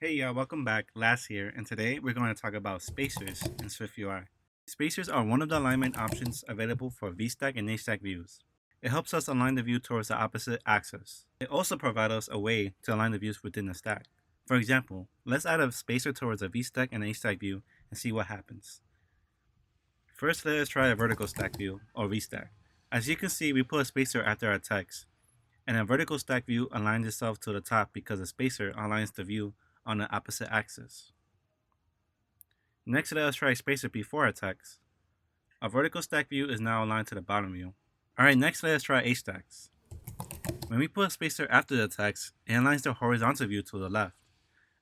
Hey y'all, welcome back. Laz here, and today we're going to talk about spacers in SwiftUI. Spacers are one of the alignment options available for VStack and HStack views. It helps us align the view towards the opposite axis. It also provides us a way to align the views within the stack. For example, let's add a spacer towards a VStack and HStack view and see what happens. First, let us try a vertical stack view, or VStack. As you can see, we put a spacer after our text, and a vertical stack view aligns itself to the top because the spacer aligns the view on the opposite axis. Next, let us try a spacer before our text. A vertical stack view is now aligned to the bottom view. Alright, next let us try HStacks. When we put a spacer after the text, it aligns the horizontal view to the left.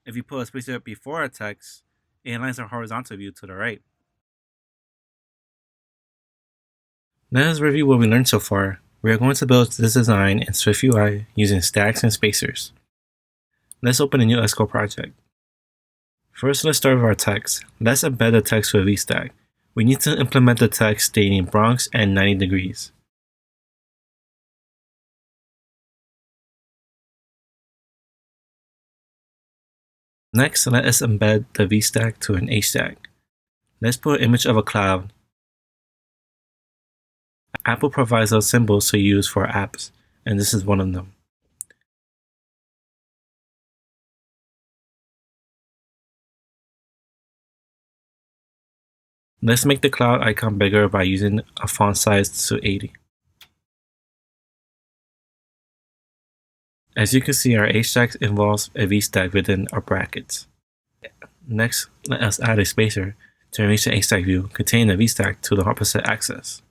If you put a spacer before our text, it aligns the horizontal view to the right. Let us review what we learned so far. We are going to build this design in SwiftUI using stacks and spacers. Let's open a new Xcode project. First, let's start with our text. Let's embed the text to a VStack. We need to implement the text stating Bronx and 90 degrees. Next, let us embed the VStack to an HStack. Let's put an image of a cloud. Apple provides us symbols to use for apps, and this is one of them. Let's make the cloud icon bigger by using a font size to 80. As you can see, our HStack involves a VStack within our brackets. Next, let us add a spacer to arrange the HStack view containing the VStack to the opposite axis.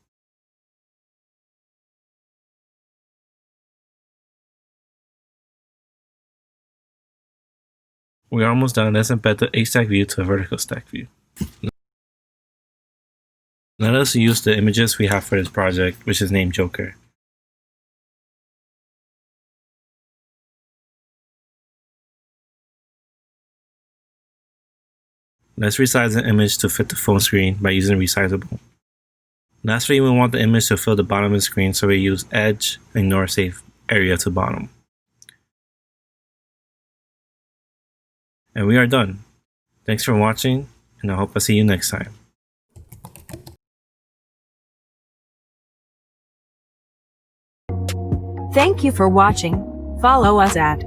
We are almost done. Let's embed the HStack view to a vertical stack view. Let us use the images we have for this project, which is named Joker. Let's resize the image to fit the phone screen by using resizable. Lastly, we want the image to fill the bottom of the screen, so we use edge, ignore safe area to bottom. And we are done. Thanks for watching, and I hope I see you next time. Thank you for watching. Follow us at